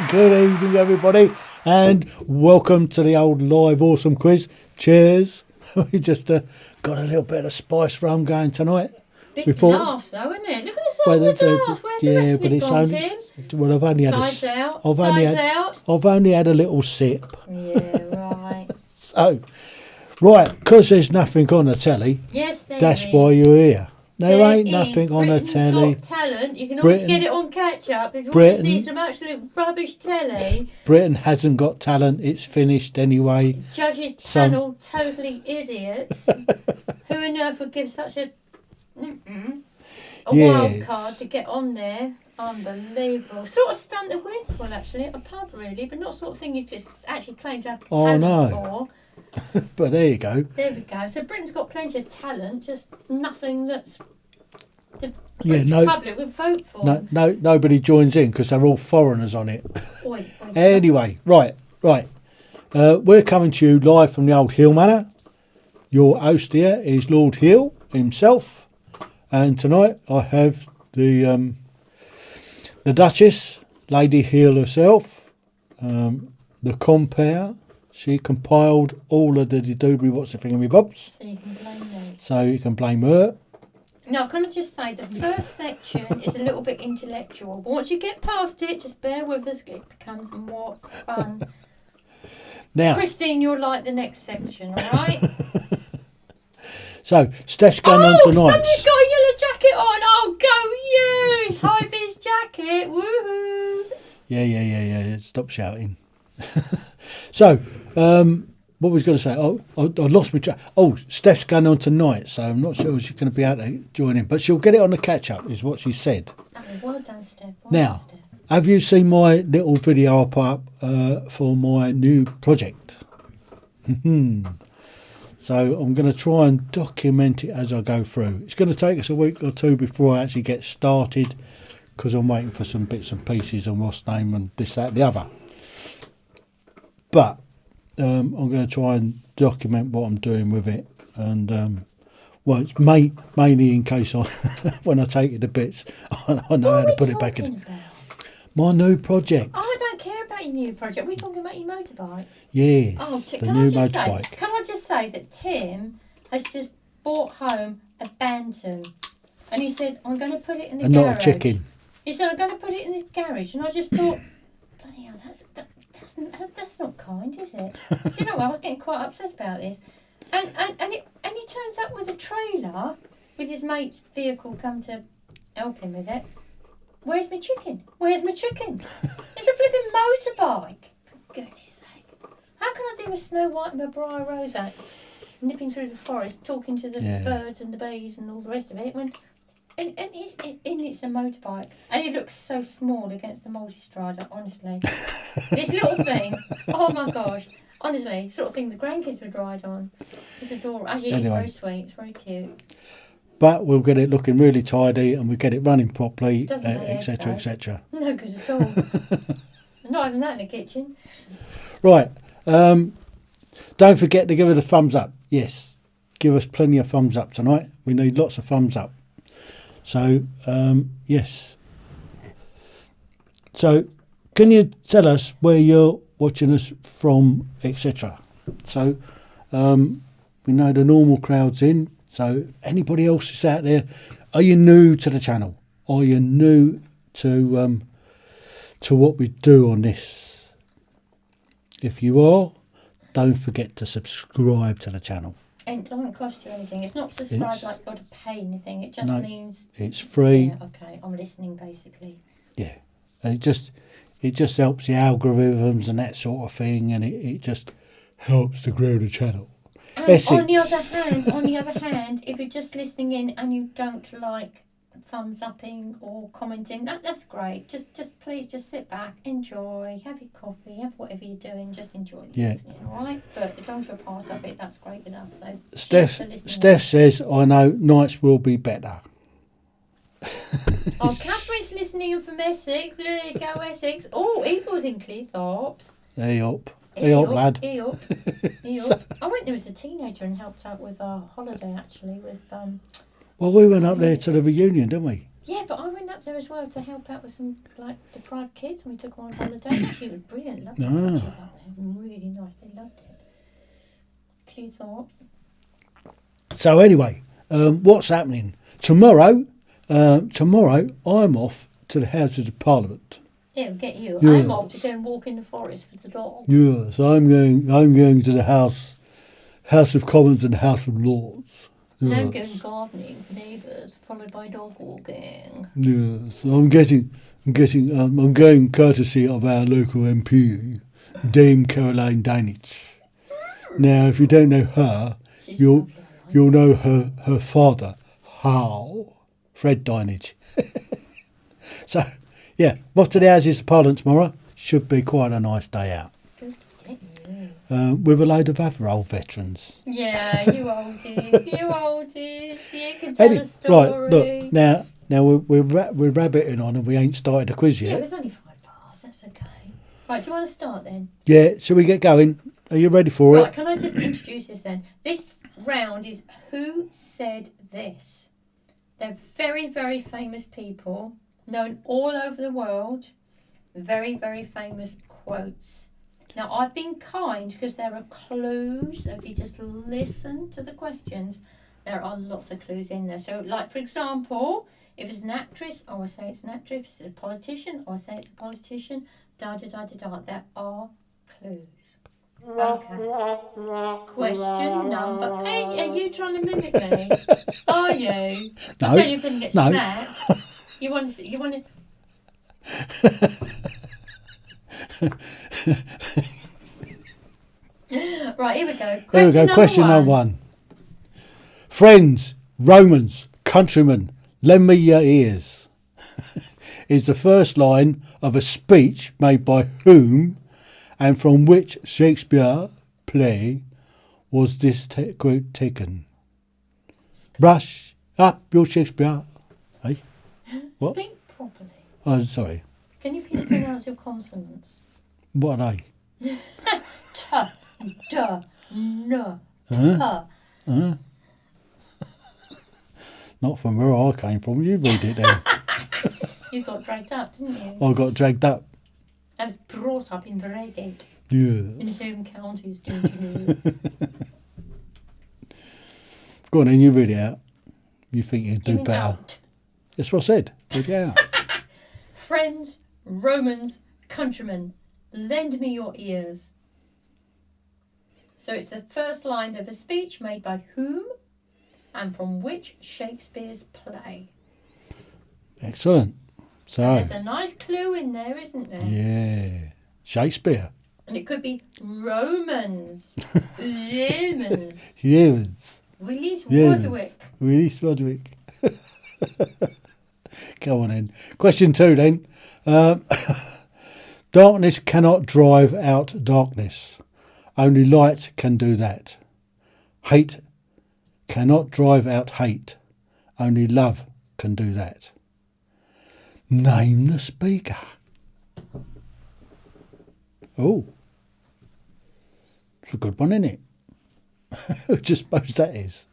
Good evening, everybody, and welcome to the old live awesome quiz. Cheers. We just got a little bit of spice rum going tonight. Big glass though, isn't it? Look at the size of the glass. Where's the rest of it gone, Tim? Well, I've only had I've only had a little sip. Yeah, right. So, right, because there's nothing on the telly. Yes, that's why you're here. There ain't nothing on the telly. Got talent. You can always get it on catch up if you want to see some absolute rubbish telly. Britain hasn't got talent. It's finished anyway. Judges panel totally idiots. Who on earth would give such a wild card to get on there? Unbelievable. Sort of stunt the win. Well, actually, at a pub really, but not sort of thing you just actually claim to have talent for. But there you go. There we go. So Britain's got plenty of talent, just nothing that's the public would vote for. Nobody joins in because they're all foreigners on it. Anyway, right. We're coming to you live from the old Hill Manor. Your host here is Lord Hill himself, and tonight I have the Duchess, Lady Hill herself, the compere. She compiled all of the doobly what's the thingy bobs. So you can blame me. So you can blame her. Now, can I just say the first section is a little bit intellectual, but once you get past it, just bear with us. It becomes more fun. Now, Christine, you'll like the next section, all right? So Steph's going on tonight. Somebody's got a yellow jacket on. Oh, go use high vis jacket. Woohoo! Yeah. Stop shouting. So, what was I going to say? Oh, I lost my track. Oh, Steph's going on tonight, so I'm not sure she's going to be able to join in, but she'll get it on the catch up, is what she said. Oh, well done, Steph. Now, have you seen my little video I put up for my new project? So I'm going to try and document it as I go through. It's going to take us a week or two before I actually get started, because I'm waiting for some bits and pieces on what's name and this, that, and the other. But I'm going to try and document what I'm doing with it, and well, it's mainly in case when I take it to bits, I know how to put it back in. My new project. Oh, I don't care about your new project. We're talking about your motorbike. Yes, the new motorbike. Can I just say that Tim has just brought home a banter, and he said, "I'm going to put it in the garage." Not a chicken. He said, "I'm going to put it in the garage," and I just thought, bloody hell, that's not kind, is it? Do you know what? I was getting quite upset about this. And he turns up with a trailer with his mate's vehicle come to help him with it. Where's my chicken? Where's my chicken? It's a flipping motorbike. For goodness sake. How can I do a Snow White and a Briar Rose act, nipping through the forest, talking to the birds and the bees and all the rest of it, when and it's a motorbike, and he looks so small against the multistrada, honestly. This little thing, oh my gosh, honestly, sort of thing the grandkids would ride on. It's adorable. Actually, it's very sweet, it's very cute. But we'll get it looking really tidy, and we get it running properly, etc., etc. No good at all. Not even that in the kitchen. Right. Don't forget to give it a thumbs up. Yes, give us plenty of thumbs up tonight. We need lots of thumbs up. So, yes. So, can you tell us where you're watching us from, etc.? So, we know the normal crowd's in. So, anybody else is out there, are you new to the channel? Are you new to what we do on this? If you are, don't forget to subscribe to the channel. And it doesn't cost you anything. It's not subscribe like you've got to pay anything. It just means it's free. Yeah, okay, I'm listening basically. Yeah, and it just helps the algorithms and that sort of thing, and it just helps to grow the channel. And on the other hand, if you're just listening in and you don't like thumbs upping or commenting, that's great. Just please just sit back, enjoy, have your coffee, have whatever you're doing, just enjoy the evening, all right? But as long as you're part of it, that's great with us. So Steph says, I know nights will be better. Oh, Catherine's listening in from Essex. There you go, Essex. Oh, Eagles in Cleethorpes. Hey up, lad. Hey up. I went there as a teenager and helped out with our holiday actually with Well, we went up there to the reunion, didn't we? Yeah, but I went up there as well to help out with some like deprived kids, and we took them on holiday. Actually, it was brilliant. Lovely beaches up there, really nice. They loved it. Cleethorpes. So anyway, what's happening tomorrow? Tomorrow I'm off to the Houses of Parliament. It'll get you. Yes. I'm off to go and walk in the forest with the dog. Yes, I'm going to the House of Commons and House of Lords. And I'm Yes. going gardening with neighbours, followed by dog walking. Yes, I'm going courtesy of our local MP, Dame Caroline Danich. Now, if you don't know her, She's you'll lovely, I like you'll know her father, Fred Dinage. So, yeah, off to the Houses of Parliament tomorrow. Should be quite a nice day out. Good to get you. With a load of other old veterans. Yeah, you oldies, you oldies. You can tell a story. Right, look, now we're rabbiting on and we ain't started the quiz Yeah, it yet. was only 5 past, that's okay. Right, do you want to start then? Yeah, shall we get going? Are you ready for Right, it? can I just introduce this then? This round is Who Said This? They're very, very famous people, known all over the world. Very, very famous quotes. Now, I've been kind because there are clues. So if you just listen to the questions, there are lots of clues in there. So, like, for example, if it's an actress, I will say it's an actress. If it's a politician, I will say it's a politician. Da da da da da. There are clues. Okay. Question number 8. Are you trying to mimic me? Are you? No. I tell you, you're going to get No. smacked. You want to? You want to? Right, here we go. There we go. Question number 1. Friends, Romans, countrymen, lend me your ears. Is the first line of a speech made by whom and from which Shakespeare play was this quote taken? Brush up your Shakespeare. Hey? What? Speak properly. Oh, sorry. Can you please pronounce your consonants? What are they? T, d, n, Huh? p. Not from where I came from. You read it then. You got dragged up, didn't you? I got dragged up. I was brought up in Bredgate, in Yes. home counties, don't you know? Go on then, you read it out. You think you can Give do me better. out. That's what I said. Read it out. Friends, Romans, countrymen, lend me your ears. So it's the first line of a speech made by whom and from which Shakespeare's play. Excellent. So, There's a nice clue in there, isn't there? yeah. Shakespeare. And it could be Romans, Romans, Yes. Willis Yes. Roderick. Willis Roderick. Go on then. Question 2 then. Darkness cannot drive out darkness. Only light can do that. Hate cannot drive out hate. Only love can do that. Name the speaker. Oh. It's a good one, isn't it? I just suppose that is.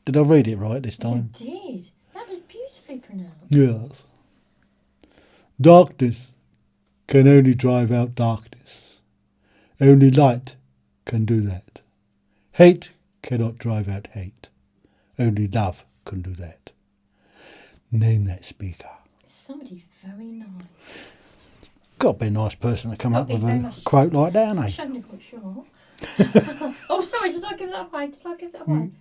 Did I read it right this time? You did. That was beautifully pronounced. Yes. Darkness can only drive out darkness. Only light can do that. Hate cannot drive out hate. Only love can do that. Name that speaker. Somebody very nice. Got to be a nice person to come Gotta up be with very a nice. quote like that, ain't Shouldn't have got short. Oh, sorry, did I give that away? Did I give that away?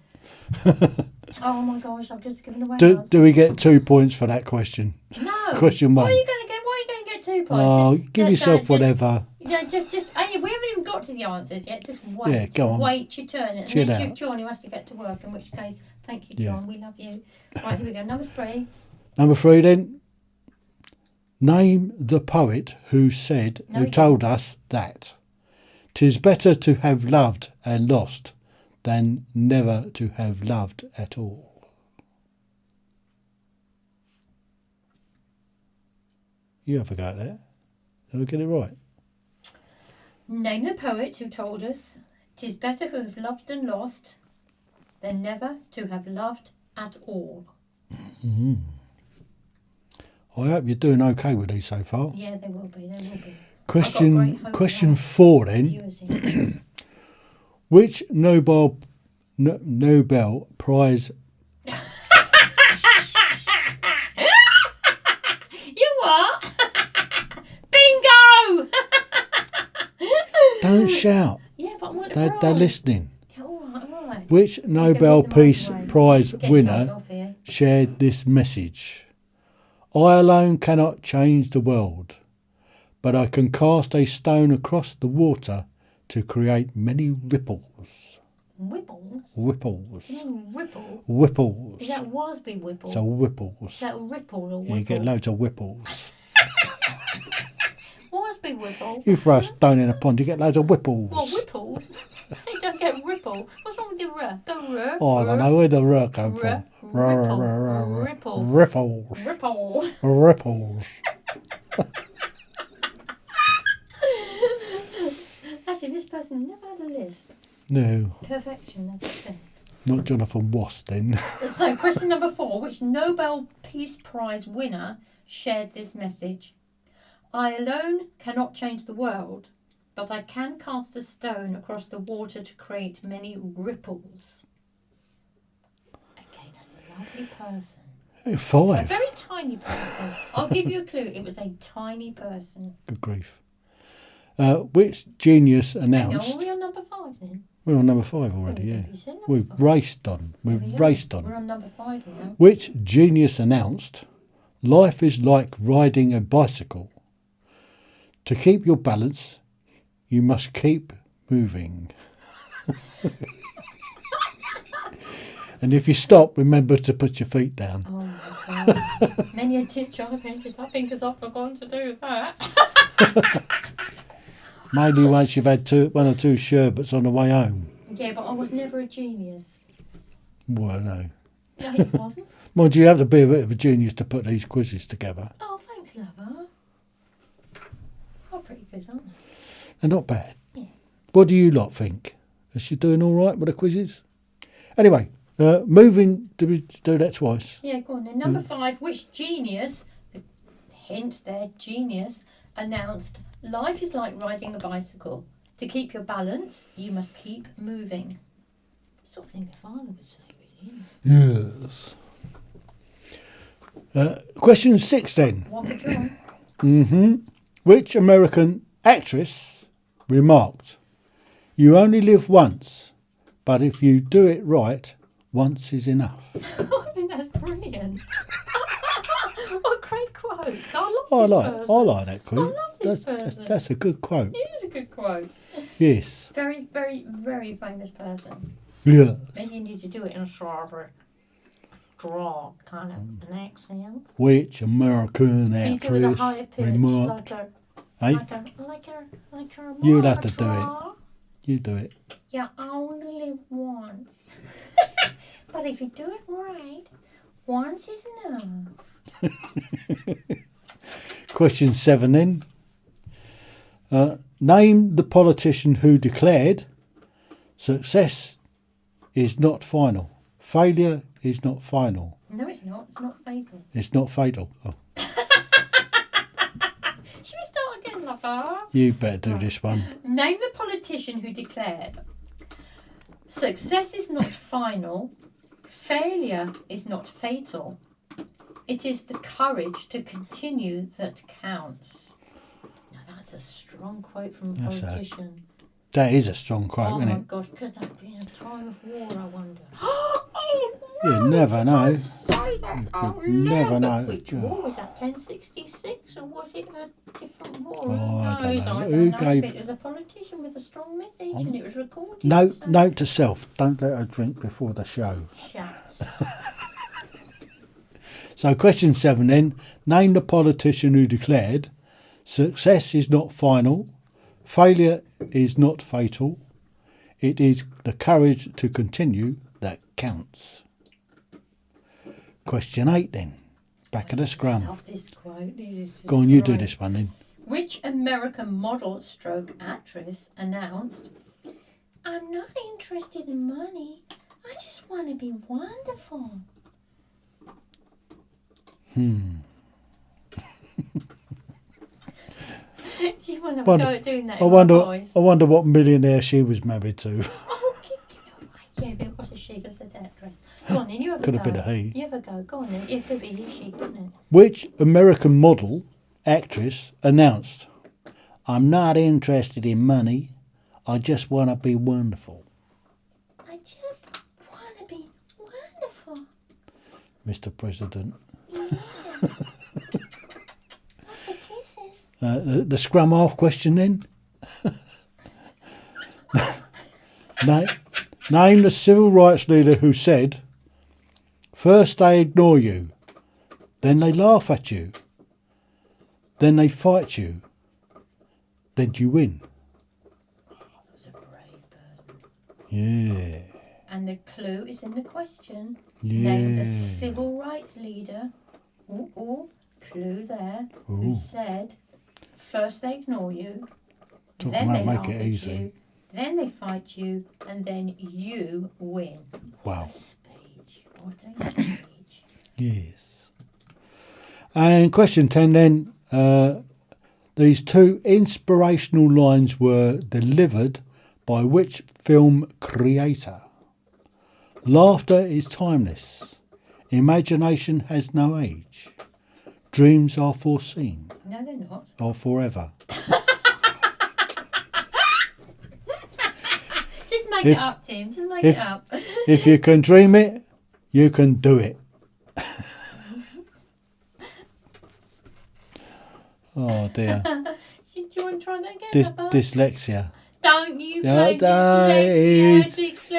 Oh my gosh, I've just given away. ours. Do we get 2 points for that question? No. Question Why 1. are you going to get? Why are you going to get 2 points? Oh, give No, yourself just- whatever. Yeah, just. Hey, we haven't even got to the answers yet. Just wait. Yeah, go on. Wait your turn. And Chill unless you're out. John, who has to get to work. In which case, thank you, Yeah. John. We love you. Right, here we go. Number 3. Number 3 then. Name the poet who said, No, who he told us that 'tis better to have loved and lost than never to have loved at all. You have a go at that. Did I get it right? Name the poet who told us 'tis better to have loved and lost than never to have loved at all. I hope you're doing okay with these so far. Yeah, they will be. They will be. Question 4 then. Viewers here. Which Nobel Prize? You what? Bingo! Don't shout. Yeah, but I want a They're prize. listening. Yeah, all right. Which Nobel Peace Prize winner Off here. shared this message? I alone cannot change the world, but I can cast a stone across the water to create many ripples. Whipples? Ripples. You mean ripple? Ripples. Is that Wasby Whipple? So ripples. Is that ripple or whipple? You get loads of whipples. Wasby Whipple? You throw a stone in a pond, you get loads of whipples. What, whipples? You don't get ripple. What's wrong with the r? Go r. Oh, I don't know where the r come from. Ripple. Ripples. Ripple. Ripples. Actually, this person never had a list. No, Perfection, that's the thing. not Jonathan Wass then. So, question number 4. Which Nobel Peace Prize winner shared this message? I alone cannot change the world, but I can cast a stone across the water to create many ripples. Again, a lovely person. A 5. very tiny person. I'll give you a clue. It was a tiny person. Good grief. Which genius Hang on, announced... are we on number 5 then? We're on number 5 already, yeah. You said number We've 5. raced on. There We've we are. raced We're on. on number 5 now. Which genius announced, life is like riding a bicycle. To keep your balance, you must keep moving. And if you stop, remember to put your feet down. Oh my God. Many a ditch I've ended up in because I've forgotten to do that. Maybe once you've had one or two sherbets on the way home. Yeah, but I was never a genius. Well, no. No, you wasn't. Mind you, have to be a bit of a genius to put these quizzes together. Oh, thanks, lover. Oh, pretty good, aren't they? They're not bad. Yeah. What do you lot think? Is she doing all right with the quizzes? Anyway, moving to do that twice. Yeah, go on then. Number 5, which genius, the hint there, genius, announced, life is like riding a bicycle. To keep your balance, you must keep moving. Sort of thing my father would say, really, isn't it? Yes. Question 6 then. One for John. Which American actress remarked, "You only live once, but if you do it right, once is enough." I think that's brilliant. What a great quote. I like that quote. I love this person. That's a good quote. It is a good quote. Yes. Very, very, very famous person. Yes. Then you need to do it in a sort of draw kind of an accent. Which American Can you do it with a actress higher pitch, remarked? like Hey, a you'll have to do it. draw? You do it. You only live once. But if you do it right, once is enough. Question 7 then. Name the politician who declared, "Success is not final. Failure is not final. No, it's not. It's not fatal. It's not fatal." Oh, Should we start again, lover? you better do this one. Name the politician who declared, success is not final, failure is not fatal. It is the courage to continue that counts. Now that's a strong quote from a politician. That is a strong quote, Oh isn't my it? God, could that be in a time of war, I wonder? You never know. Say that. Oh, never know. Which war was that? 1066, or was it a different war? Oh, I don't know. I Who don't know. gave- It was a politician with a strong message, and it was recorded. Note to self, don't let her drink before the show. Shut. So question 7 then. Name the politician who declared, "Success is not final, failure is not fatal. It is the courage to continue that counts." Question 8 then. Back of the I scrum. love this quote. This is just Go on, you do great. this one then. Which American model stroke actress announced, "I'm not interested in money. I just want to be wonderful." You want to have a go at doing that? I wonder what millionaire she was married to. Oh, yeah, but it was a she, because of that dress. Go on then, you have Could a have go. been a he. You have a go. Go on then. It could be he, she, couldn't it? Which American model actress announced, "I'm not interested in money. I just want to be wonderful." I just want to be wonderful. Mr. President. Yeah. Lots of kisses. The scrum half question then. Name the civil rights leader who said, "First they ignore you, then they laugh at you, then they fight you, then you win." That was a brave person. Yeah. And the clue is in the question. Yeah. Name the civil rights leader. Clue there. Who said, first they ignore you, Talk then about they make laugh it at easy. you, then they fight you, and then you win. Wow. What a speech. What a speech. Yes. And question 10 then. These two inspirational lines were delivered by which film creator? Laughter is timeless. Imagination has no age. Dreams are foreseen. No, they're not. Or forever. Just make it up, Tim. Just make it up. If you can dream it, you can do it. Oh dear. Do you want to try that again? Dyslexia. Don't you Yeah, play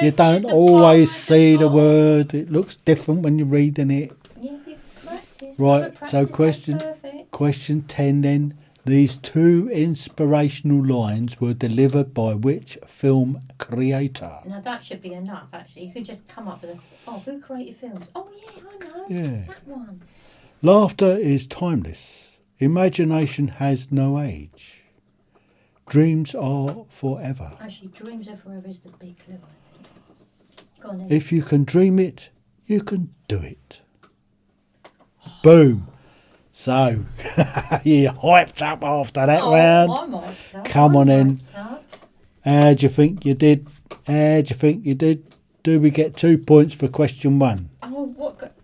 you don't always see the word. It looks different when you're reading it. Yeah, you've practiced. Right, Practice so makes question 10 then. These two inspirational lines were delivered by which film creator? Now that should be enough, actually. You could just come up with who created films? Oh, yeah, I know. Yeah. That one. Laughter is timeless. Imagination has no age. Dreams are forever. Actually, dreams are forever is the big clue, I think. Go on then. If you can dream it, you can do it. Boom. So, you hyped up after that round. I'm hyped up. Come on I'm in. hyped up. How do you think you did? How do you think you did? Do we get 2 points for question 1? Oh, what?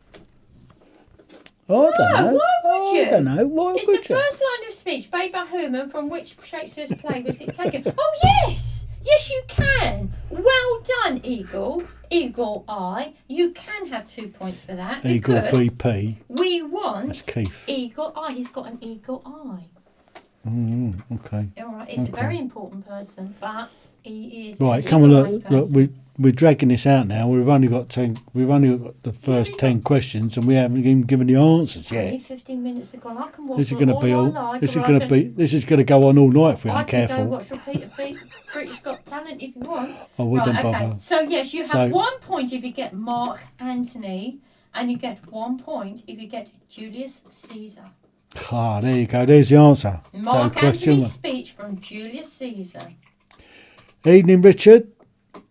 I don't know. Why would you? I don't know. Why It's would the you? first line of speech made by whom and from which Shakespeare's play was it taken? Oh, yes! Yes, you can. Well done, Eagle. Eagle Eye. You can have 2 points for that. Eagle because VP. We want That's Keith. Eagle Eye. He's got an eagle eye. Okay. All right. It's a very important person, but he is. Right, an come on. eagle-eyed Look, person. we're dragging this out now. We've only got 10. We've only got the first 10 questions, and we haven't even given the answers yet. Only 15 minutes have gone. I can watch This is going to be all all. I like, This is or I going to can- be. This is going to go on all night if we I aren't can careful. go watch repeat British Got Talent if you want. I wouldn't right, bother. okay. So yes, you have So- 1 point if you get Mark Antony, and you get 1 point if you get Julius Caesar. Ah, there you go. There's the answer. Mark so question Antony's 1. speech from Julius Caesar. Evening, Richard.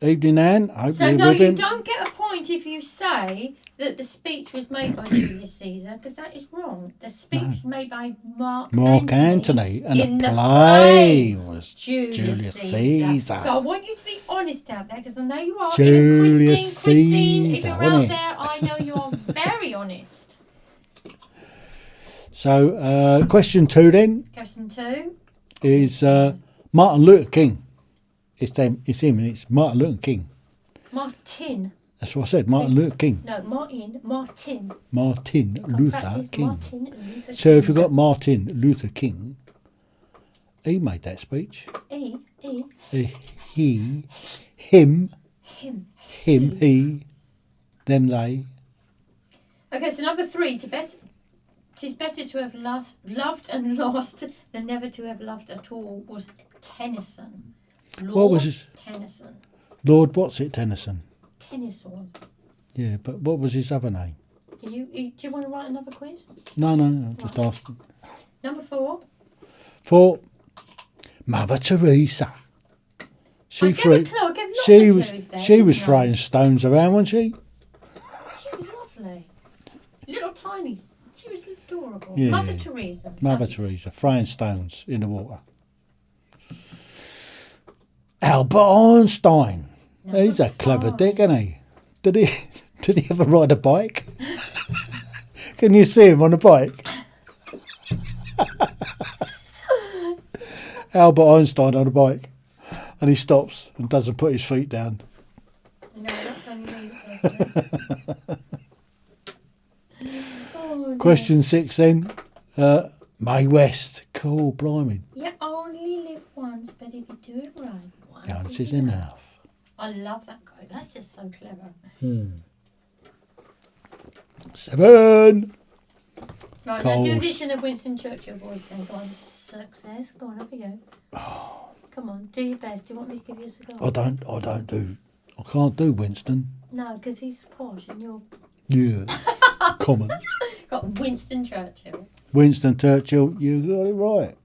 Evening, Anne. Hope So you're no, with you him. don't get a point if you say that the speech was made by Julius Caesar, because that is wrong. The speech was made by Mark Anthony, and in the the play was Julius Caesar. So I want you to be honest out there, because I know you are. Julius Even Christine, if Caesar, you're wasn't out it? there, I know you are very honest. So, question 2 then Question 2. is Martin Luther King. It's him, and it's Martin Luther King. Martin. That's what I said, Martin Luther King. No, Martin. Martin Luther Practice King. Martin Luther So if King. you've got Martin Luther King, he made that speech. E. He, him, Him. he, them, they. Okay, so number 3. Tis better to have loved and lost than never to have loved at all was Tennyson. What was his- Tennyson. Lord, what's it, Tennyson? Tennyson. Yeah, but what was his other name? Do you want to write another quiz? No, just asking. Number 4. For Mother Teresa. I She gave a threw. clue. I gave lots She of was. clues there, She was didn't I? throwing stones around, wasn't she? She was lovely. Little tiny. She was adorable. Yeah. Mother Teresa. Mother Teresa, throwing stones in the water. Albert Einstein. Number He's a clever 5. dick, isn't he? Did he ever ride a bike? Can you see him on a bike? Albert Einstein on a bike, and he stops and doesn't put his feet down. No, that's only me. Oh, dear. Question 6 then. Mae West. Cool, blimey. You only live once, but if you do it right, Once is enough. I love that quote. That's just so clever. 7. Right, now do Coals. this in a Winston Churchill voice then. Go on. Success. Go on, up we go. Come on, do your best. Do you want me to give you a cigar? I can't do Winston. No, because he's posh and you're... Yes. Common. Got Winston Churchill. Winston Churchill, you got it right.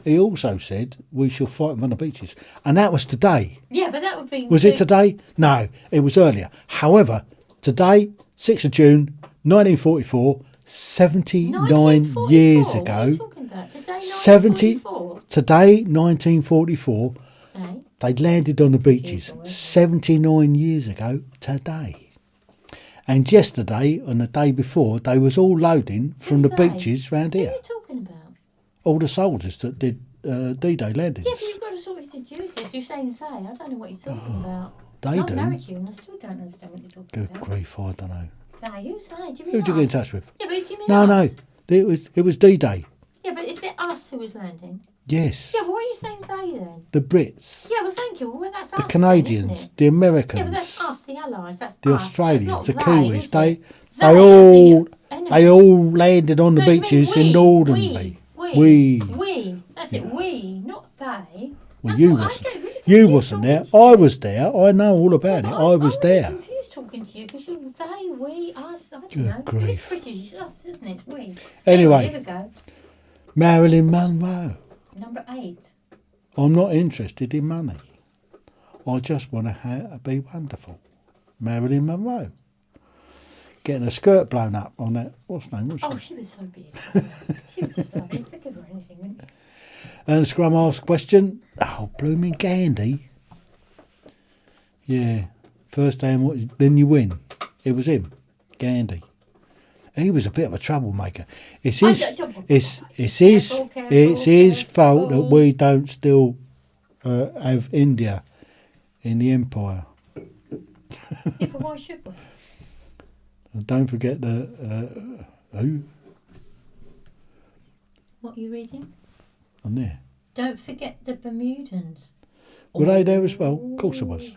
He also said we shall fight them on the beaches. And that was today. Yeah, but that would be... Was it today? No, it was earlier. However, today, 6th of June, 1944, 79 years What are ago. you talking about? Today, 1944. Today, 1944, Okay. they landed on the beaches. Beautiful, isn't it? 79 years ago today. And yesterday, and the day before, they was all loading from the Who's they? beaches round What are here. you talking about? All the soldiers that did D-Day landings. Yeah, but you've got to sort of deduce this. You're saying they. I don't know what you're talking about. They I'm do. married to you and I still don't understand what you're talking Good about. grief, I don't know. No, who's they? Do you mean Who'd you get in us? touch with? Yeah, but do you mean No, us? no, it was D-Day. Yeah, but is it us who was landing? Yes. Yeah, but what are you saying they then? The Brits, Yeah, well, thank you. Well, that's us. the Canadians, then, isn't it? the Yeah, Americans, but that's us, the Allies. That's the us. Australians, the It's not Kiwis. is They it? all the enemy. they all landed on the No, do you mean beaches in we? Northernly. We. That's it. Yeah. We, not they. Well, That's you what I wasn't. get really You confused wasn't there. talking to I you. was there. I know all about it. But I was I'm there. really confused talking to you because you're they, we, us. I don't Good know. If grief. it's British, it's us, isn't it? It's we. Anyway. Here we go. Marilyn Monroe. Number 8. I'm not interested in money. I just want to be wonderful. Marilyn Monroe. Getting a skirt blown up on that. What's her name? Was Oh, she was so beautiful. She was just lovely. You'd forgive her anything, wouldn't you? And Scrum asked question. Oh, blooming Gandhi. Yeah. First time, then you win. It was him, Gandhi. He was a bit of a troublemaker. It's his fault that we don't still have India in the empire. Yeah, but why should we? And don't forget the who What are you reading? on there. Don't forget the Bermudans. Were they there as well? Of course it was.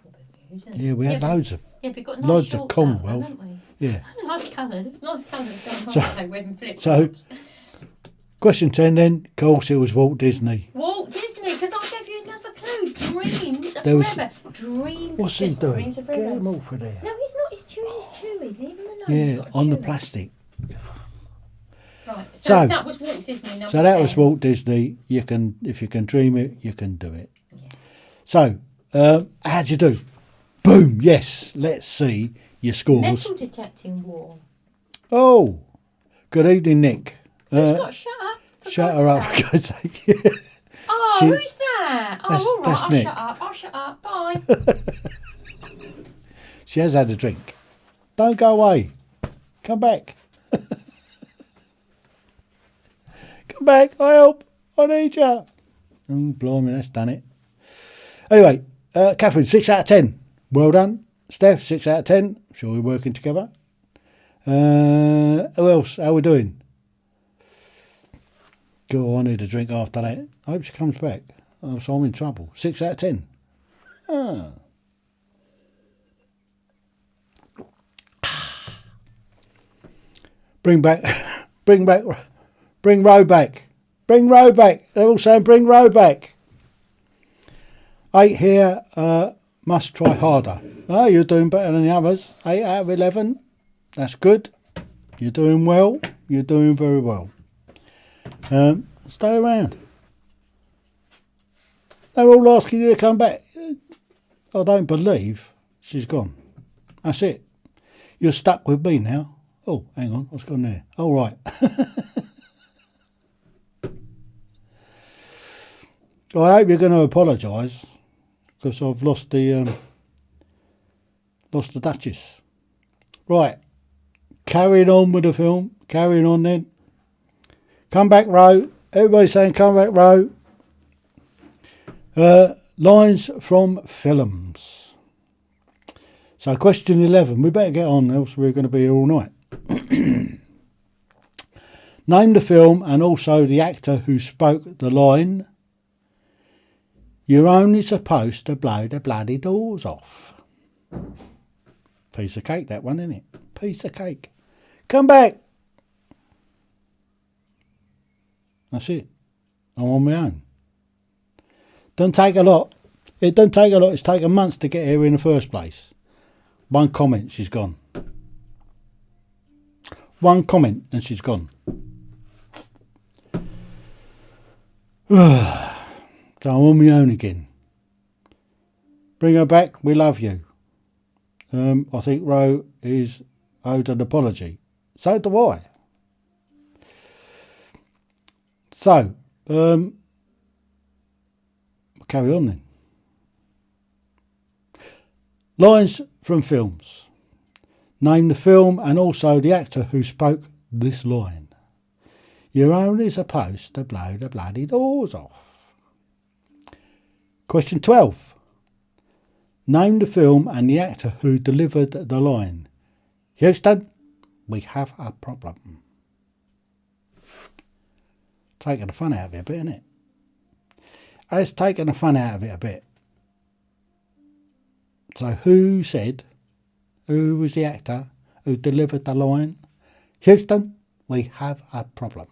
Bermudans. Yeah, we had loads of. Yeah, but we've got nice loads of shorts out, Commonwealth. haven't we? Yeah. Nice colours. Nice colours. Don't So- holiday wearing flip so- flops. Question 10 then. Of course it was Walt Disney. Walt Disney, because I gave you another clue. Dreams are There was- forever. Dreams. What's he just doing? Dreams are Get forever. him off of there. No, he's not. He's chewing. He's chewing. Leave him alone. Yeah, He's got on the chewing. plastic. Right. So, So- that was Walt Disney. Number So that was 10. Walt Disney. You can, if you can dream it, you can do it. Yeah. So, how'd you do? Boom. Yes. Let's see your scores. Metal detecting wall. Oh, good evening, Nick. Who's got shut up? for Shut God's her up, sake. for God's sake. Oh, She- who's that? Oh, That's- all right. that's I'll Nick. shut up. I'll shut up. Bye. She has had a drink. Don't go away. Come back. Come back. I help. I need you. Oh, blimey, that's done it. Anyway, Catherine, 6 out of 10. Well done. Steph, 6 out of 10. Sure we're working together. Who else? How we doing? Go on, I need a drink after that. I hope she comes back. Oh, so I'm in trouble. 6 out of 10. Ah. Bring Roe back. Bring Roe back. They're all saying bring Roe back. 8 here, must try harder. Oh, you're doing better than the others. 8 out of 11. That's good. You're doing well. You're doing very well. Stay around. They're all asking you to come back. I don't believe she's gone. That's it. You're stuck with me now. Oh, hang on, what's gone there? Oh, right. I hope you're going to apologise because I've lost the Duchess. Right, carrying on with the film. Carrying on then. Come back row. Everybody saying come back row. Lines from films. So question 11. We better get on, else we're going to be here all night. Name the film and also the actor who spoke the line, "You're only supposed to blow the bloody doors off." Piece of cake, that one, isn't it? Piece of cake. Come back. That's it. I'm on my own. Doesn't take a lot. It doesn't take a lot. It's taken months to get here in the first place. One comment, she's gone. One comment and she's gone. So I'm on my own again. Bring her back. We love you. I think Ro is owed an apology. So do I. So, carry on then. Lines from films. Name the film and also the actor who spoke this line. "You're only supposed to blow the bloody doors off." Question 12. Name the film and the actor who delivered the line, "Houston, we have a problem." Taking the fun out of it a bit, isn't it? It's taking the fun out of it a bit. So who was the actor who delivered the line, "Houston, we have a problem"?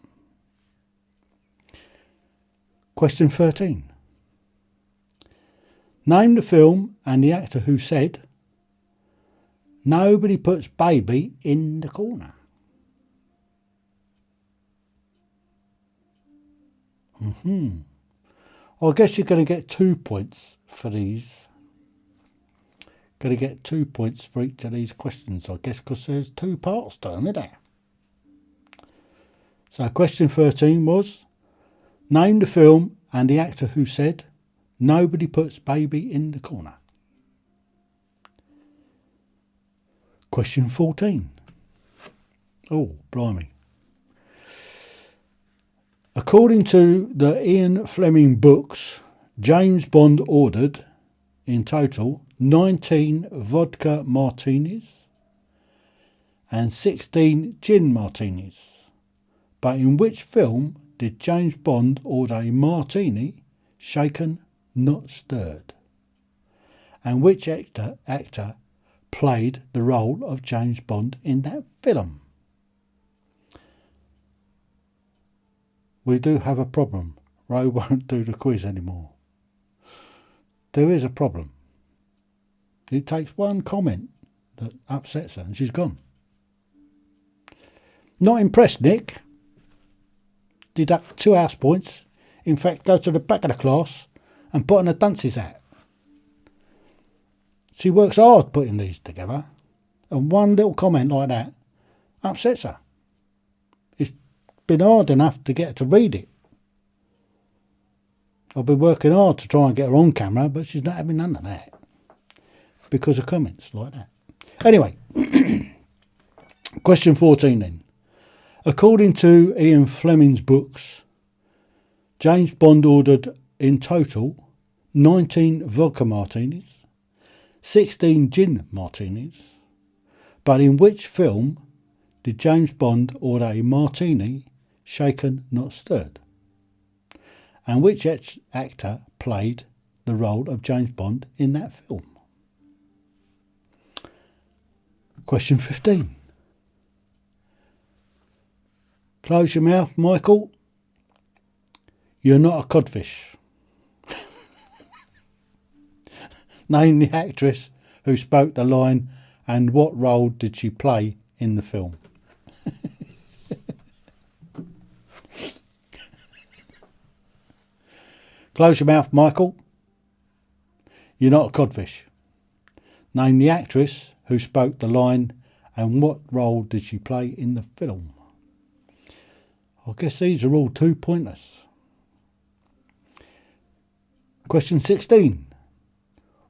Question 13. Name the film and the actor who said, "Nobody puts baby in the corner." I guess you're going to get 2 points for these. Going to get 2 points for each of these questions, I guess, because there's 2 parts to them, isn't there? So question 13 was, name the film and the actor who said, "Nobody puts baby in the corner." Question 14. Oh, blimey. According to the Ian Fleming books, James Bond ordered, in total, 19 vodka martinis and 16 gin martinis. But in which film did James Bond order a martini, shaken, not stirred? And which actor played the role of James Bond in that film? We do have a problem. Ro won't do the quiz anymore. There is a problem. It takes one comment that upsets her and she's gone. Not impressed, Nick. Deduct 2 house points. In fact, go to the back of the class and put on a dunce's hat. She works hard putting these together, and one little comment like that upsets her. It's been hard enough to get her to read it. I've been working hard to try and get her on camera, but she's not having none of that because of comments like that. Anyway, question 14 then. According to Ian Fleming's books, James Bond ordered in total 19 vodka martinis, 16 gin martinis, but in which film did James Bond order a martini, shaken, not stirred? And which actor played the role of James Bond in that film? Question 15. Close your mouth, Michael. You're not a codfish. Name the actress who spoke the line and what role did she play in the film? Close your mouth, Michael. You're not a codfish. Name the actress who spoke the line And what role did she play in the film? I guess these are all 2 pointers. Question 16.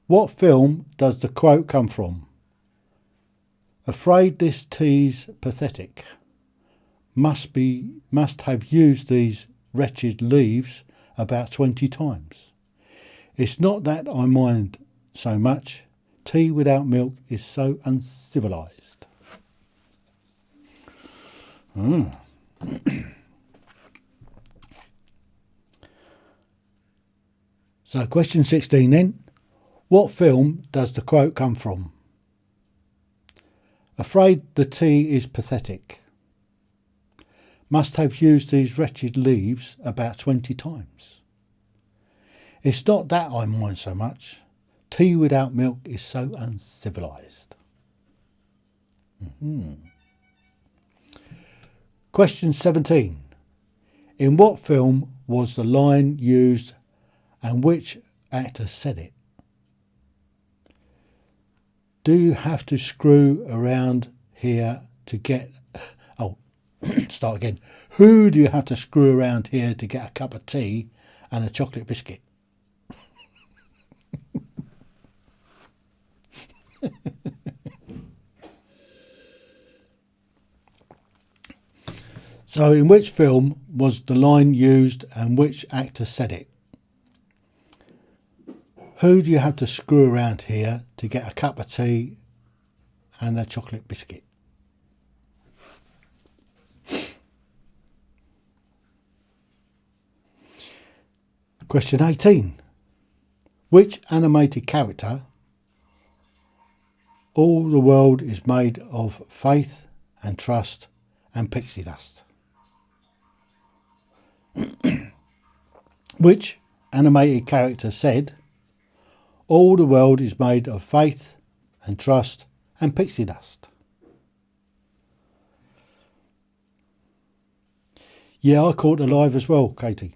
What film does the quote come from? Afraid this tea's pathetic. Must have used these wretched leaves about 20 times. It's not that I mind so much. Tea without milk is so uncivilized. So question 16 then. What film does the quote come from? Afraid the tea is pathetic. Must have used these wretched leaves about 20 times. It's not that I mind so much. Tea without milk is so uncivilized. Question 17. In what film was the line used and which actor said it? Do you have to screw around here to get... Oh, start again. Who do you have to screw around here to get a cup of tea and a chocolate biscuit? So in which film was the line used and which actor said it? Who do you have to screw around here to get a cup of tea and a chocolate biscuit? Question 18. Which animated character? All the world is made of faith and trust and pixie dust. Which animated character said, all the world is made of faith and trust and pixie dust? Yeah, I caught alive as well, Katie.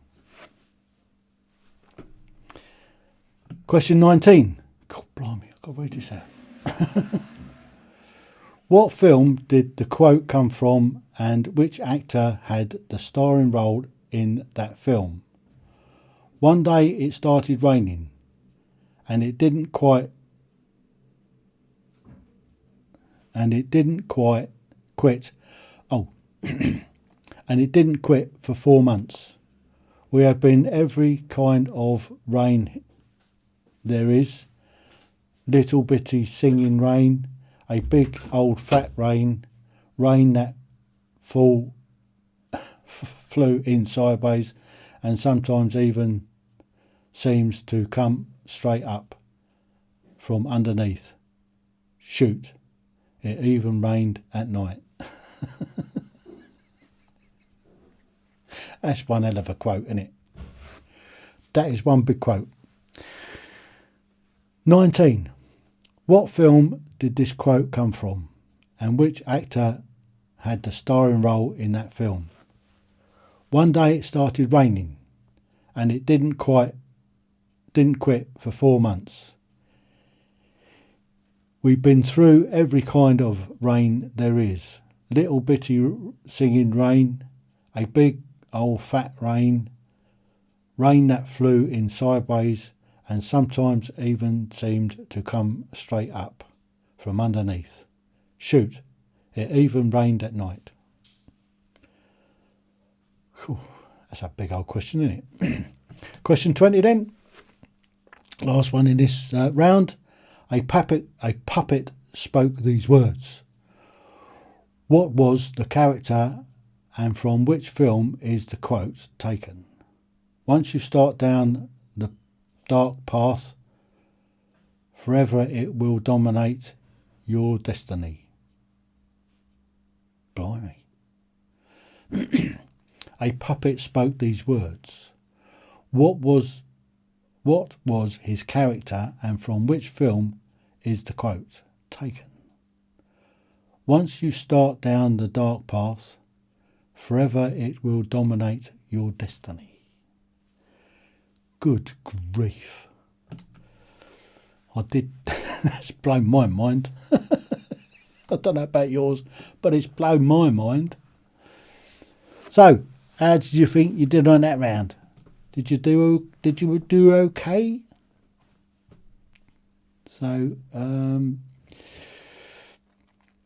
Question 19. God blimey, I've got to read this out. What film did the quote come from and which actor had the starring role in that film? One day it started raining and it didn't quite quit. Oh, and it didn't quit for 4 months. We have been every kind of rain there is, little bitty singing rain, a big old fat rain, rain that flew in sideways and sometimes even seems to come straight up from underneath. Shoot, it even rained at night. That's one hell of a quote, isn't it? That is one big quote. 19. What film did this quote come from and which actor had the starring role in that film? One day it started raining and it didn't quit for 4 months. We've been through every kind of rain there is, little bitty singing rain, a big old fat rain, rain that flew in sideways and sometimes even seemed to come straight up from underneath. Shoot, it even rained at night. Whew, that's a big old question, isn't it? Question 20 then. Last one in this round. A puppet spoke these words. What was the character and from which film is the quote taken? Once you start down the dark path, forever it will dominate your destiny. Blimey. A puppet spoke these words. What was his character and from which film is the quote taken? Once you start down the dark path, forever it will dominate your destiny. Good grief. That's blown my mind. I don't know about yours, but it's blown my mind. So, how did you think you did on that round? Did you do okay? So,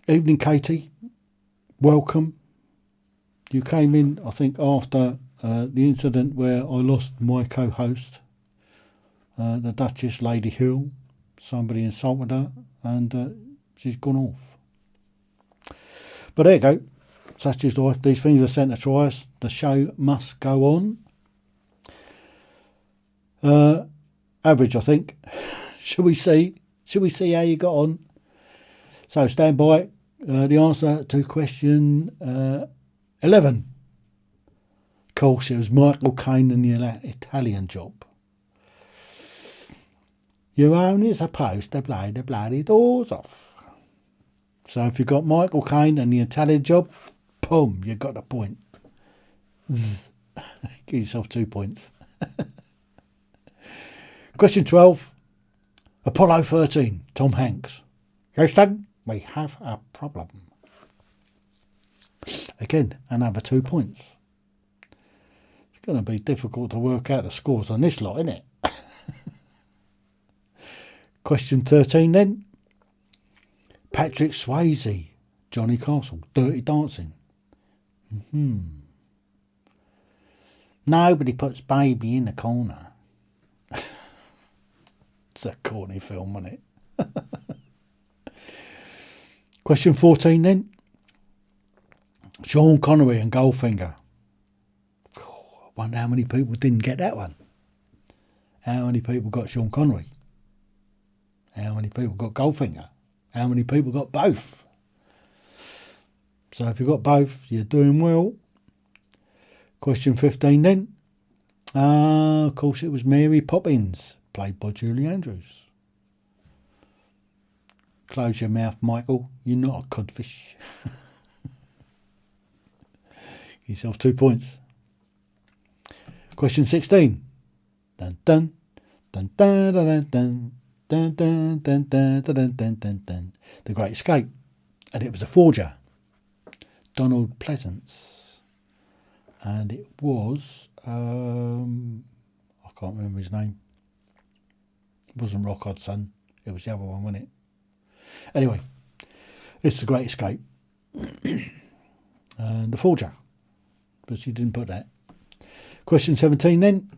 evening, Katie. Welcome. You came in, I think, after the incident where I lost my co-host, the Duchess Lady Hill. Somebody insulted her, and she's gone off. But there you go. Such is life. These things are sent to try us. The show must go on. Average, I think. Shall we see how you got on? So stand by. The answer to question 11. Of course, it was Michael Caine and the Italian Job. You're only supposed to blow the bloody doors off. So if you got Michael Caine and the Italian Job, boom, you got the point. Zzz. Give yourself 2 points. Question 12. Apollo 13, Tom Hanks. Houston, we have a problem. Again, another 2 points. It's going to be difficult to work out the scores on this lot, isn't it? Question 13 then. Patrick Swayze, Johnny Castle, Dirty Dancing. Nobody puts baby in the corner. It's a corny film, isn't it? Question 14 then. Sean Connery and Goldfinger. I wonder how many people didn't get that one. How many people got Sean Connery? How many people got Goldfinger? How many people got both? So if you got both, you're doing well. Question 15 then. Of course, it was Mary Poppins, played by Julie Andrews. Close your mouth, Michael. You're not a codfish. Give yourself 2 points. Question 16. Dun dun dun dun dun dun dun dun dun dun dun dun dun dun. The Great Escape, and it was a forger, Donald Pleasance, and it was I can't remember his name. It wasn't Rock Hudson. It was the other one, wasn't it? Anyway, it's The Great Escape. And the forger. But she didn't put that. Question 17 then.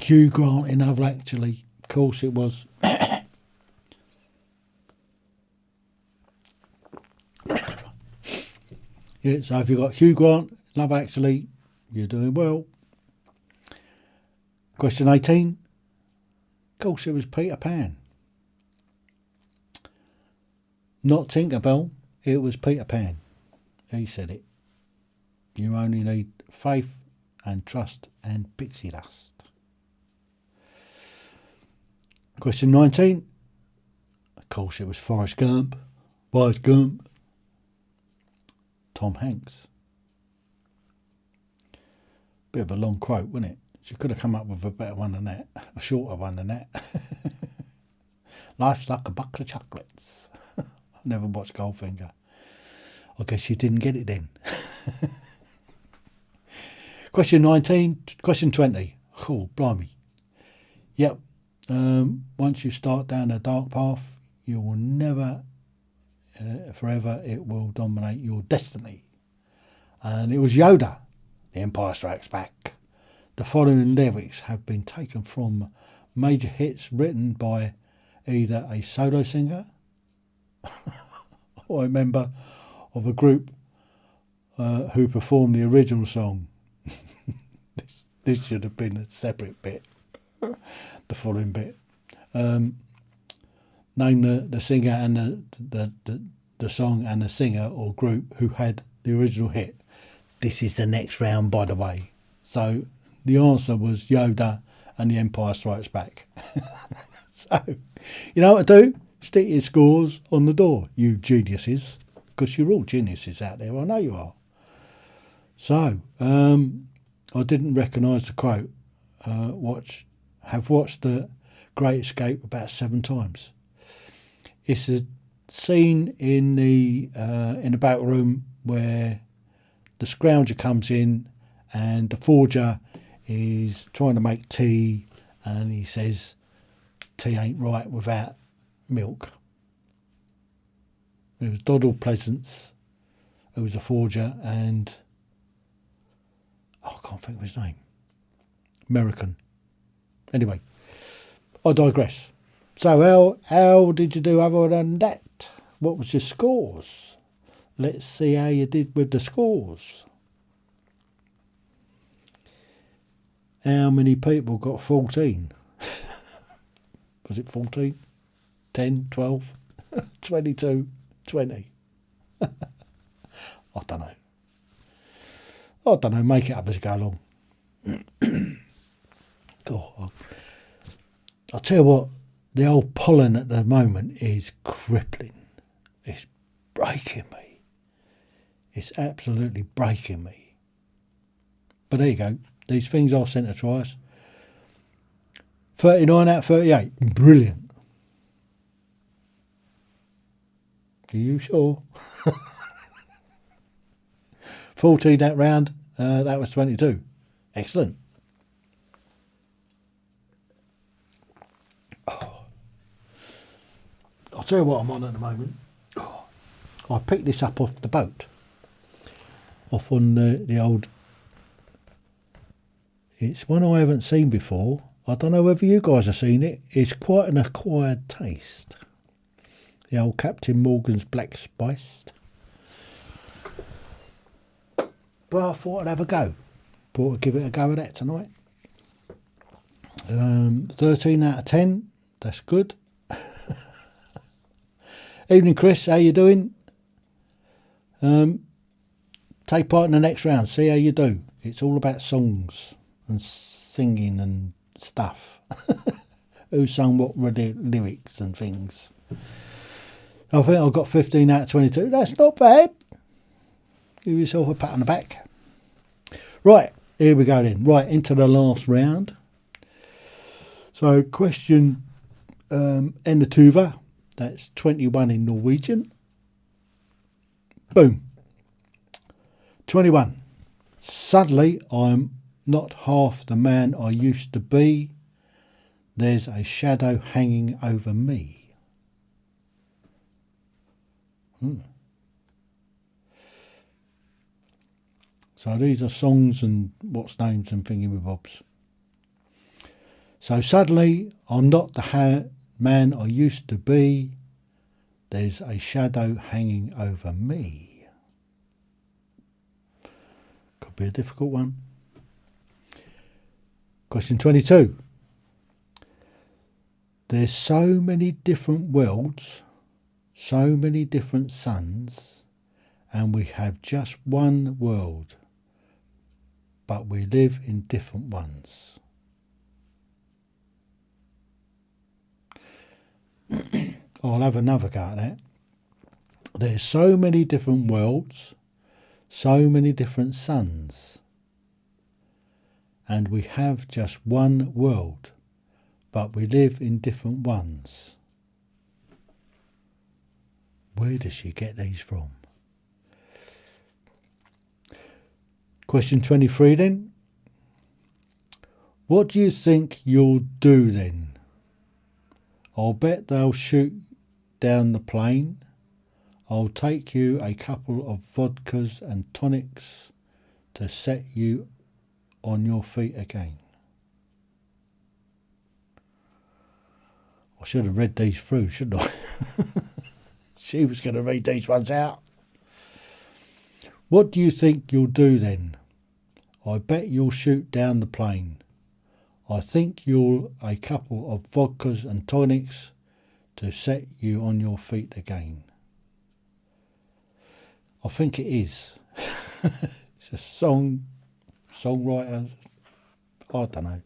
Hugh Grant in Love Actually. Of course it was. Yeah, so if you've got Hugh Grant, Love Actually, you're doing well. Question 18. Of course it was Peter Pan. Not Tinkerbell, it was Peter Pan. He said it. You only need faith and trust and pixie dust. Question 19. Of course it was Forrest Gump. Forrest Gump. Tom Hanks. Bit of a long quote, wasn't it? She could have come up with a better one than that. A shorter one than that. Life's like a box of chocolates. I never watched Goldfinger. I guess you didn't get it then. Question 19. Question 20. Oh, blimey. Yep. Once you start down a dark path, you will never, forever, it will dominate your destiny. And it was Yoda, The Empire Strikes Back. The following lyrics have been taken from major hits written by either a solo singer or a member of a group who performed the original song. This should have been a separate bit. The following bit. Name the singer and the song and the singer or group who had the original hit. This is the next round, by the way. So the answer was Yoda and The Empire Strikes Back. So, you know what to do? Stick your scores on the door, you geniuses. Because you're all geniuses out there, I know you are. So, I didn't recognise the quote. Have watched The Great Escape about 7 times. It's a scene in the back room where the scrounger comes in and the forger is trying to make tea, and he says tea ain't right without milk. It was Doddle Pleasance who was a forger, and I can't think of his name. American. Anyway, I digress. So how did you do other than that? What was your scores? Let's see how you did with the scores. How many people got 14? Was it 14? 10, 12, 22, 20? I don't know. Make it up as you go along. God, I'll tell you what, the old pollen at the moment is crippling. It's breaking me. It's absolutely breaking me. But there you go. These things are centre tries. 39 out of 38. Brilliant. Are you sure? 14 that round. That was 22. Excellent. I'll tell you what I'm on at the moment. I picked this up off the boat. Off on the old... It's one I haven't seen before. I don't know whether you guys have seen it. It's quite an acquired taste. The old Captain Morgan's Black Spiced. But I thought I'd have a go. Thought I'd give it a go at that tonight. 13 out of 10. That's good. Evening, Chris. How you doing? Take part in the next round. See how you do. It's all about songs and singing and stuff. Who sung what lyrics and things. I think I got 15 out of 22. That's not bad. Give yourself a pat on the back. Right, here we go then. Right, into the last round. So, question Enatuva. That's 21 in Norwegian. Boom. 21. Suddenly, I'm not half the man I used to be. There's a shadow hanging over me. So these are songs and what's names and thingy-my-bobs. So suddenly, I'm not the man I used to be. There's a shadow hanging over me. Could be a difficult one. Question 22. There's so many different worlds, so many different suns, and we have just one world, but we live in different ones. I'll have another go at that. There's so many different worlds, so many different suns, and we have just one world, but we live in different ones. Where does she get these from? Question 23 then. What do you think you'll do then? I'll bet they'll shoot down the plane. I'll take you a couple of vodkas and tonics to set you on your feet again. I should have read these through, shouldn't I? She was going to read these ones out. What do you think you'll do then? I bet you'll shoot down the plane. I think you'll a couple of vodkas and tonics to set you on your feet again. I think it is. It's a songwriter. I don't know.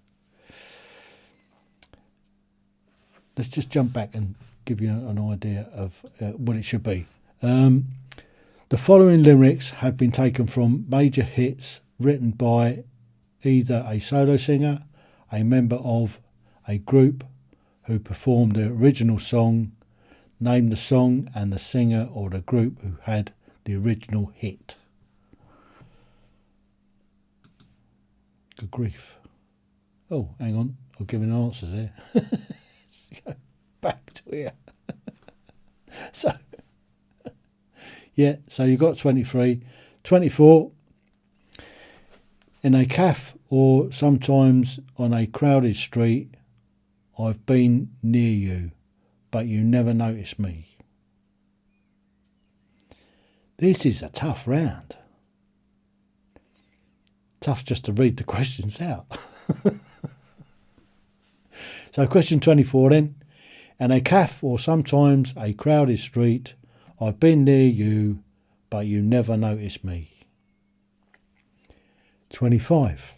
Let's just jump back and give you an idea of what it should be. The following lyrics have been taken from major hits written by either a solo singer, a member of a group who performed the original song, Name the song and the singer or the group who had the original hit. Good grief. Oh, hang on. I've given answers here. Back to here. So, yeah, so you got 23. 24. In a cafe or sometimes on a crowded street, I've been near you, but you never noticed me. This is a tough round. Tough just to read the questions out. So question 24 then. In a cafe or sometimes a crowded street, I've been near you, but you never noticed me. 25.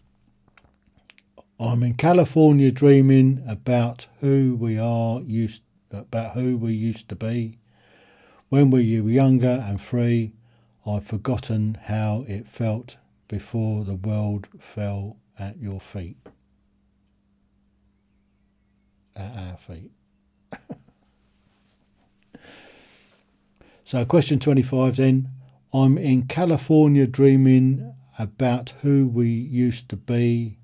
I'm in California dreaming about who we used to be. When we were younger and free, I've forgotten how it felt before the world fell at your feet. At our feet. So question 25 then. I'm in California dreaming about who we used to be.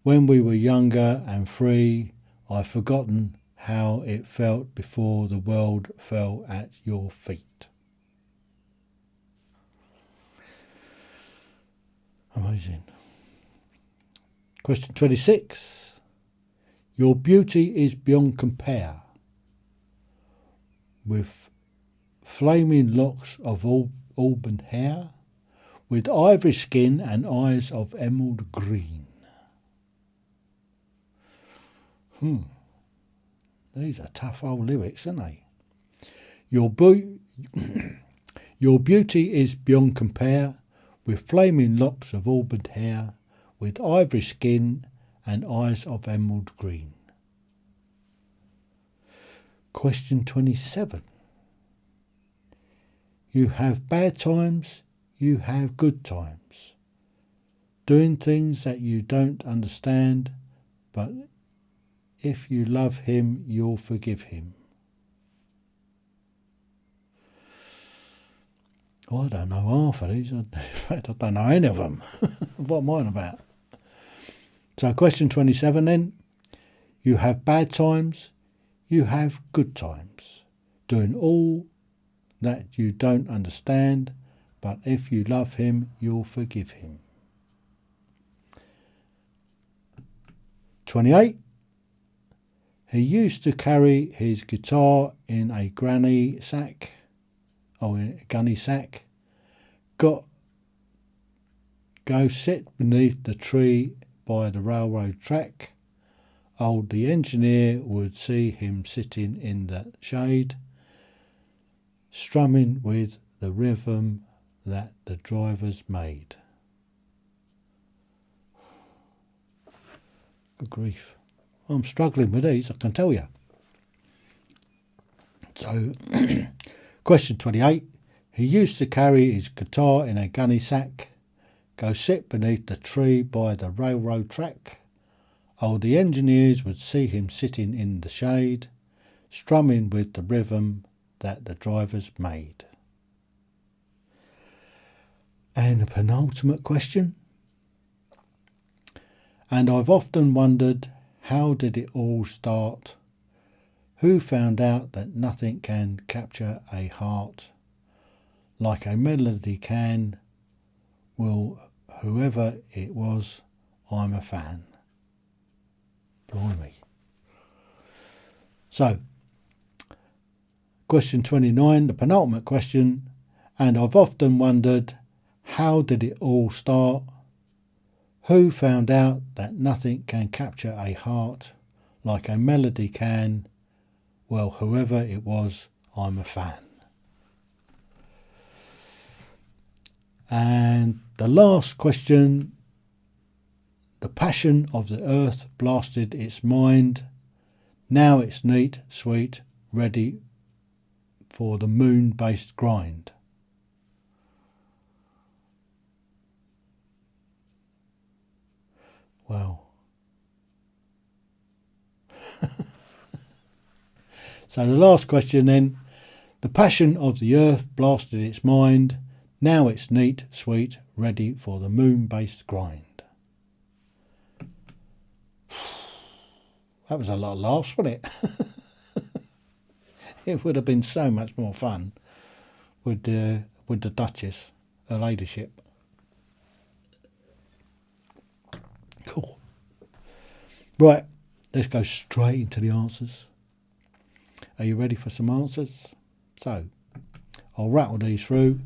When we were younger and free, I've forgotten how it felt before the world fell at your feet. Amazing. Question 26. Your beauty is beyond compare. With flaming locks of auburn hair, with ivory skin and eyes of emerald green. These are tough old lyrics, aren't they? Your beauty is beyond compare, with flaming locks of auburn hair, with ivory skin and eyes of emerald green. Question 27. You have bad times, you have good times. Doing things that you don't understand, but if you love him, you'll forgive him. I don't know half of these. In fact, I don't know any of them. What am I on about? So question 27 then. You have bad times, you have good times. Doing all that you don't understand, but if you love him, you'll forgive him. 28. He used to carry his guitar in a gunny sack. Go sit beneath the tree by the railroad track. The engineer would see him sitting in the shade, strumming with the rhythm that the drivers made. Good grief. I'm struggling with these, I can tell you. So, question 28. He used to carry his guitar in a gunny sack, go sit beneath the tree by the railroad track. The engineers would see him sitting in the shade, strumming with the rhythm that the drivers made. And the penultimate question. And I've often wondered, how did it all start? Who found out that nothing can capture a heart like a melody can? Well, whoever it was, I'm a fan. Blimey. So, question 29, the penultimate question. And I've often wondered, how did it all start? Who found out that nothing can capture a heart like a melody can? Well, whoever it was, I'm a fan. And the last question. The passion of the earth blasted its mind. Now it's neat, sweet, ready for the moon-based grind. Well. So the last question then. The passion of the earth blasted its mind. Now it's neat, sweet, ready for the moon-based grind. That was a lot of laughs, wasn't it? It would have been so much more fun with the Duchess, her ladyship. Cool. Right, let's go straight into the answers. Are you ready for some answers? So, I'll rattle these through.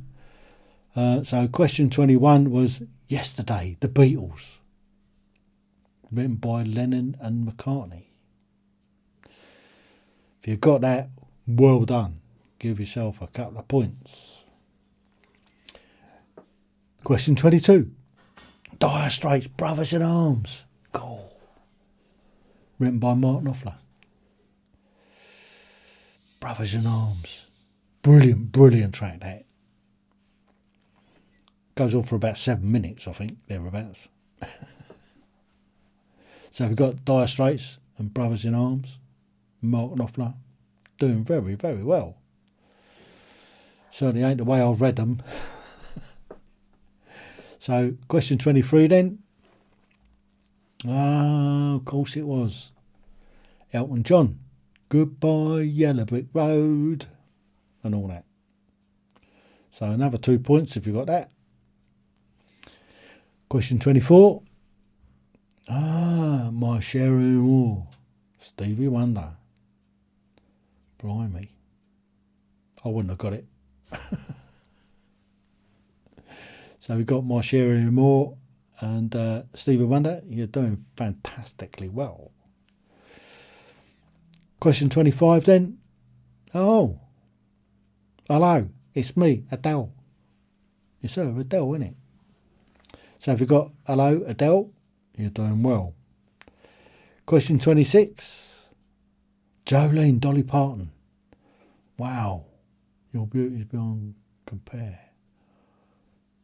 So, question 21 was Yesterday, the Beatles. Written by Lennon and McCartney. If you've got that, well done. Give yourself a couple of points. Question 22. Dire Straits, Brothers in Arms. Cool. Written by Mark Knopfler. Brothers in Arms. Brilliant track that. Goes on for about 7 minutes, I think, thereabouts. So we've got Dire Straits and Brothers in Arms. Mark Knopfler doing very, very well. Certainly ain't the way I've read them. So, question 23 then. Of course it was. Elton John. Goodbye Yellow Brick Road. And all that. So another 2 points if you got that. Question 24. My Sherry Moore. Stevie Wonder. Blimey. I wouldn't have got it. So we've got My Sherry Moore and Stevie Wonder. You're doing fantastically well. Question 25 then. Oh. Hello, it's me, Adele. It's her, Adele, isn't it? So if you've got hello, Adele, you're doing well. Question 26. Jolene, Dolly Parton. Wow. Your beauty's beyond compare.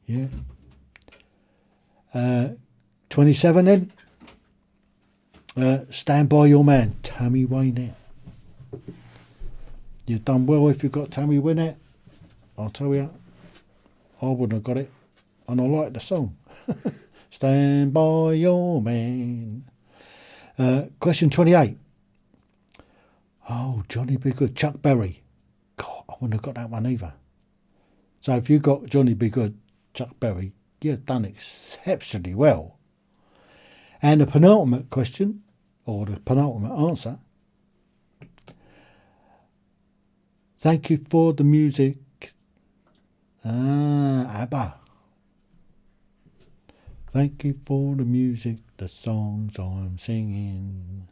Yeah. 27 then. Stand By Your Man, Tammy Wynette. You've done well if you've got Tammy Wynette. I'll tell you, I wouldn't have got it. And I like the song. Stand by your man. Question 28. Oh, Johnny Be Good, Chuck Berry. God, I wouldn't have got that one either. So if you got Johnny Be Good, Chuck Berry, you've done exceptionally well. And the penultimate question, or the penultimate answer. Thank you for the music. ABBA. Thank you for the music, the songs I'm singing.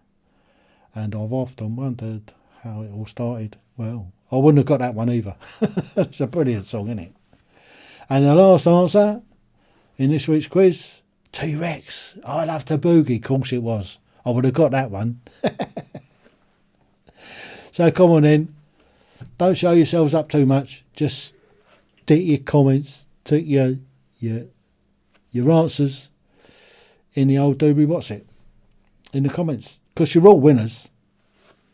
And I've often wondered how it all started. Well, I wouldn't have got that one either. It's a brilliant song, isn't it? And the last answer in this week's quiz, T-Rex. I love to boogie. Of course it was. I would have got that one. So come on then. Don't show yourselves up too much. Just stick your comments, stick your answers in the old doobie what's it in the comments, because you're all winners.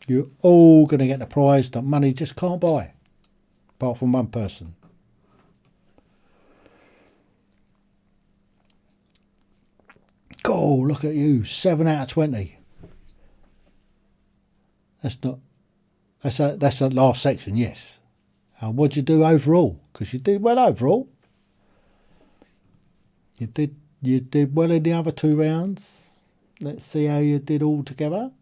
You're all going to get the prize that money just can't buy, apart from one person. Go, look at you, 7 out of 20. That's the last section, yes. What'd you do overall? Because you did well overall. You did well in the other 2 rounds. Let's see how you did all together.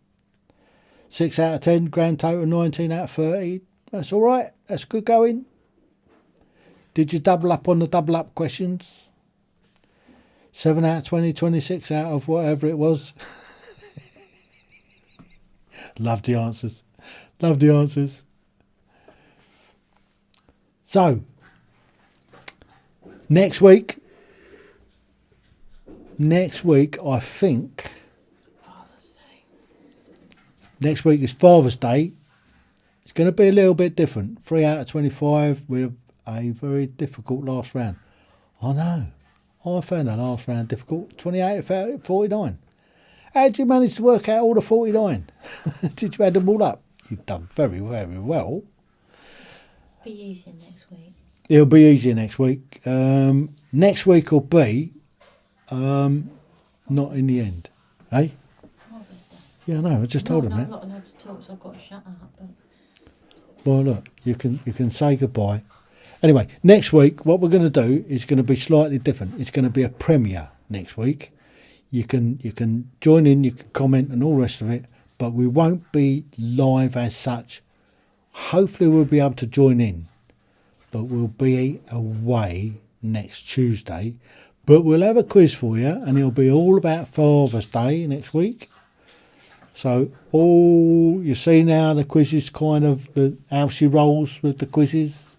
6 out of 10, grand total 19 out of 30. That's all right. That's good going. Did you double up on the double up questions? 7 out of 20, 26 out of whatever it was. Love the answers. Love the answers. So, next week, I think, Father's Day. Next week is Father's Day. It's going to be a little bit different. 3 out of 25 with a very difficult last round. I know. I found the last round difficult. 28 out of 49. How did you manage to work out all the 49? Did you add them all up? You've done very, very well. Be easier next week. It'll be easier next week. Next week will be not in the end. Eh? Harvester. Yeah, I know. I just told him I'm that. not allowed to talk, so I've got to shut up. But Well, look, you can say goodbye. Anyway, next week, what we're going to do is going to be slightly different. It's going to be a premiere next week. You can join in, you can comment and all the rest of it, but we won't be live as such. Hopefully we'll be able to join in, but we'll be away next Tuesday. But we'll have a quiz for you, and it'll be all about Father's Day next week. So all you see now, the quiz is kind of how she rolls with the quizzes,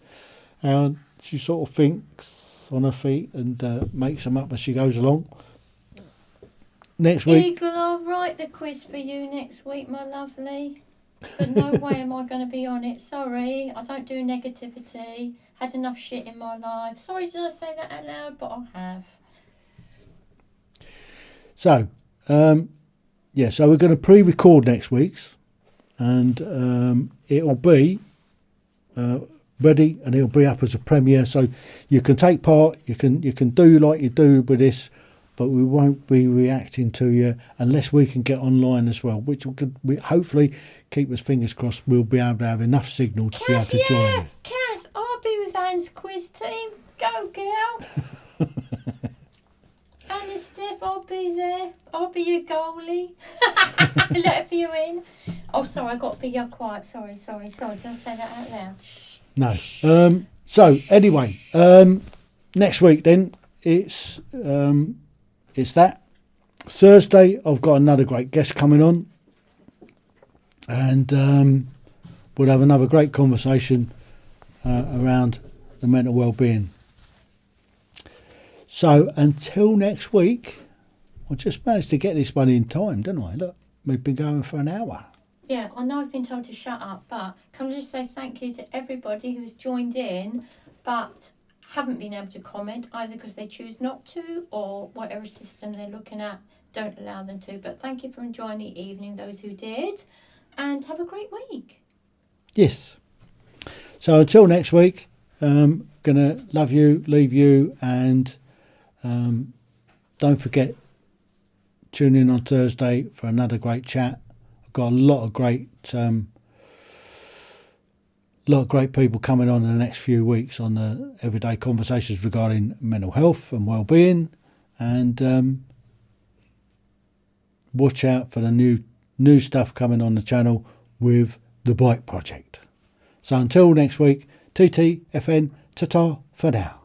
how she sort of thinks on her feet and makes them up as she goes along. Next week, Eagle, I'll write the quiz for you next week, my lovely. But no way am I going to be on it. Sorry, I don't do negativity. Had enough shit in my life. Sorry, did I say that out loud? But I have. so yeah, so we're going to pre-record next week's, and it'll be ready, and it'll be up as a premiere, so you can take part. You can do like you do with this, but we won't be reacting to you unless we can get online as well, which we hopefully, keep us fingers crossed, we'll be able to have enough signal to be able to join you. Kath, I'll be with Anne's quiz team. Go, girl. Anne and Steph, I'll be there. I'll be your goalie. Let you in. Oh, sorry, I got to be quiet. Sorry. Did I say that out loud? Shh. No. So anyway, next week then it's that Thursday. I've got another great guest coming on, and we'll have another great conversation around the mental well-being. So until next week, I just managed to get this one in time, didn't I? Look, we've been going for an hour. Yeah, I know I've been told to shut up, but can I just say thank you to everybody who's joined in, but haven't been able to comment, either because they choose not to or whatever system they're looking at don't allow them to. But thank you for enjoying the evening, those who did, and have a great week. Yes. So until next week, gonna love you, leave you, and don't forget, tune in on Thursday for another great chat. I've got a lot of great people coming on in the next few weeks on the everyday conversations regarding mental health and well-being, and watch out for the new stuff coming on the channel with the Bike Project. So until next week, TTFN, ta-ta for now.